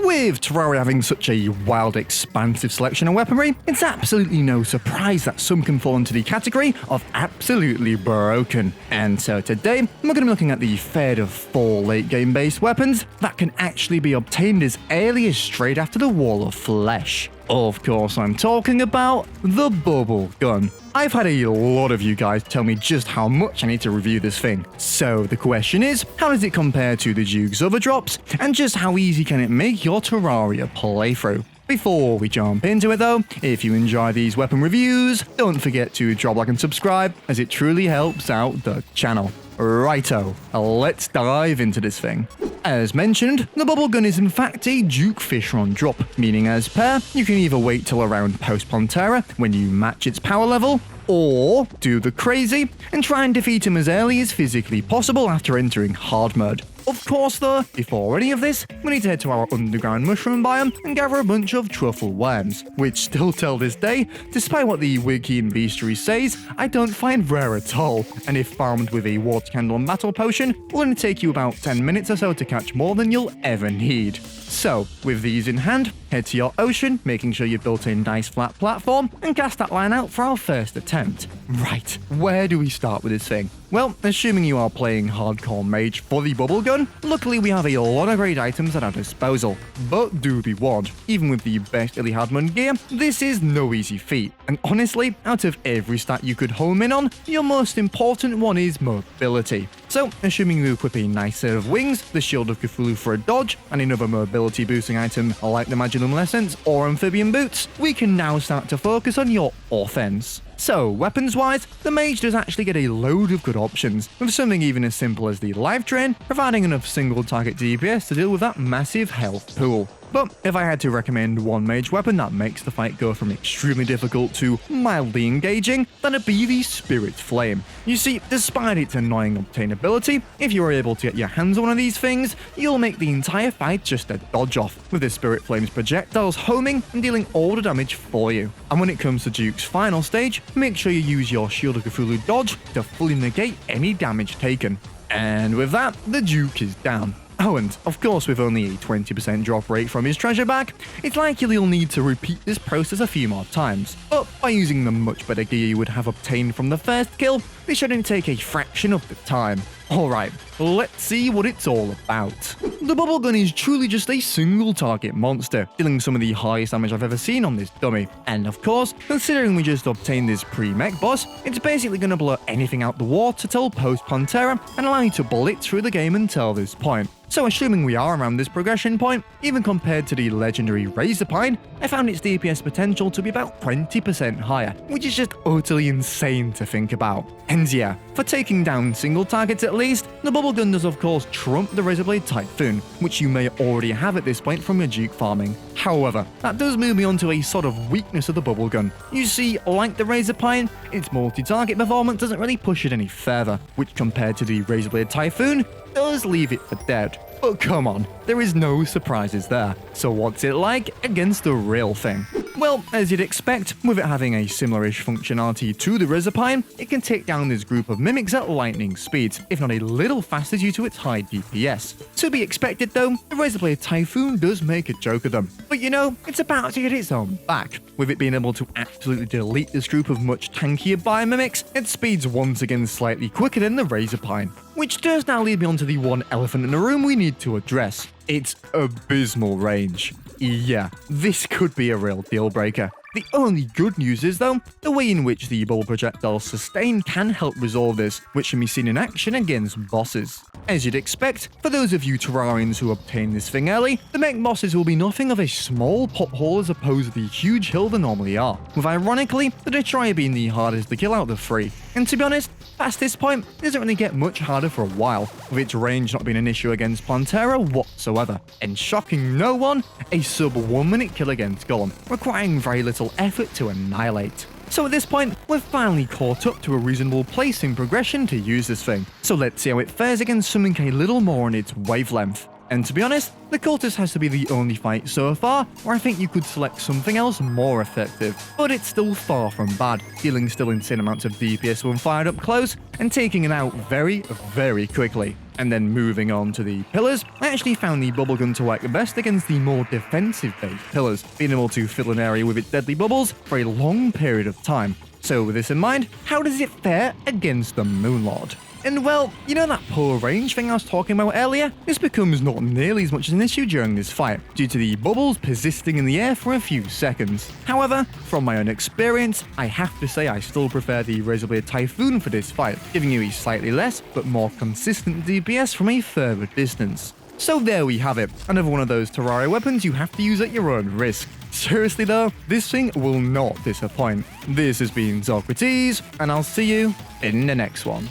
With Terraria having such a wild, expansive selection of weaponry, it's absolutely no surprise that some can fall into the category of absolutely broken. And so today, we're going to be looking at the third of 4 late game based weapons that can actually be obtained as early as straight after the Wall of Flesh. Of course, I'm talking about the bubble gun. I've had a lot of you guys tell me just how much I need to review this thing. So the question is, how does it compare to the Duke's other drops, and just how easy can it make your Terraria playthrough? Before we jump into it though, if you enjoy these weapon reviews, don't forget to drop a like and subscribe, as it truly helps out the channel. Righto, let's dive into this thing. As mentioned, the bubble gun is in fact a Duke Fishron drop, meaning as per, you can either wait till around post Terra when you match its power level, or do the crazy and try and defeat him as early as physically possible after entering hard mode. Of course though, before any of this, we need to head to our underground mushroom biome and gather a bunch of truffle worms, which still till this day, despite what the wiki and bestiary says, I don't find rare at all, and if farmed with a water candle and battle potion, will only take you about 10 minutes or so to catch more than you'll ever need. So, with these in hand, head to your ocean, making sure you've built a nice flat platform, and cast that line out for our first attempt. Right, where do we start with this thing? Well, assuming you are playing hardcore mage for the bubble gun, luckily we have a lot of great items at our disposal. But do be warned, even with the best early hardmode gear, this is no easy feat. And honestly, out of every stat you could home in on, your most important one is mobility. So, assuming you equip a nice set of wings, the Shield of Cthulhu for a dodge, and another mobility boosting item like the Magilumnescence or Amphibian Boots, we can now start to focus on your offense. So, weapons-wise, the mage does actually get a load of good options, with something even as simple as the life drain, providing enough single target DPS to deal with that massive health pool. But if I had to recommend one mage weapon that makes the fight go from extremely difficult to mildly engaging, then it'd be the Spirit Flame. You see, despite its annoying obtainability, if you are able to get your hands on one of these things, you'll make the entire fight just a dodge off, with the Spirit Flame's projectiles homing and dealing all the damage for you. And when it comes to Duke's final stage, make sure you use your Shield of Cthulhu dodge to fully negate any damage taken. And with that, the Duke is down. Oh, and of course with only a 20% drop rate from his treasure bag, it's likely you'll need to repeat this process a few more times. But by using the much better gear you would have obtained from the first kill, this shouldn't take a fraction of the time. Alright, let's see what it's all about. The bubble gun is truly just a single target monster, dealing some of the highest damage I've ever seen on this dummy. And of course, considering we just obtained this pre-mech boss, it's basically going to blow anything out the water till post-Pantera and allow you to blitz through the game until this point. So assuming we are around this progression point, even compared to the legendary Razorpine, I found its DPS potential to be about 20% higher, which is just utterly insane to think about. And yeah, for taking down single targets at least, the bubble gun does of course trump the Razorblade Typhoon, which you may already have at this point from your Duke farming. However, that does move me on to a sort of weakness of the bubble gun. You see, like the Razorpine, its multi-target performance doesn't really push it any further, which compared to the Razorblade Typhoon, does leave it for dead. But come on, there is no surprises there. So what's it like against the real thing? Well, as you'd expect, with it having a similar-ish functionality to the Razorpine, it can take down this group of mimics at lightning speeds, if not a little faster due to its high DPS. To be expected though, the Razorblade Typhoon does make a joke of them. But you know, it's about to get its own back. With it being able to absolutely delete this group of much tankier biomimics, its speed's once again slightly quicker than the Razorpine. Which does now lead me on to the one elephant in the room we need to address. Its abysmal range. Yeah, this could be a real deal breaker. The only good news is though, the way in which the bubble projectiles sustain can help resolve this, which can be seen in action against bosses. As you'd expect, for those of you Terrarians who obtain this thing early, the mech bosses will be nothing of a small pothole as opposed to the huge hill they normally are, with ironically, the Destroyer being the hardest to kill out of the three. And to be honest, past this point, it doesn't really get much harder for a while, with its range not being an issue against Pantera whatsoever. And shocking no one, a sub 1 minute kill against Golem, requiring very little effort to annihilate. So at this point, we're finally caught up to a reasonable place in progression to use this thing. So let's see how it fares against something a little more on its wavelength. And to be honest, the Cultist has to be the only fight so far where I think you could select something else more effective, but it's still far from bad, dealing still insane amounts of DPS when fired up close, and taking it out very, very quickly. And then moving on to the pillars, I actually found the bubble gun to work the best against the more defensive-based pillars, being able to fill an area with its deadly bubbles for a long period of time. So with this in mind, how does it fare against the Moonlord? And well, you know that poor range thing I was talking about earlier? This becomes not nearly as much as an issue during this fight, due to the bubbles persisting in the air for a few seconds. However, from my own experience, I have to say I still prefer the Razorblade Typhoon for this fight, giving you a slightly less but more consistent DPS from a further distance. So there we have it, another one of those Terraria weapons you have to use at your own risk. Seriously though, this thing will not disappoint. This has been sockrteez, and I'll see you in the next one.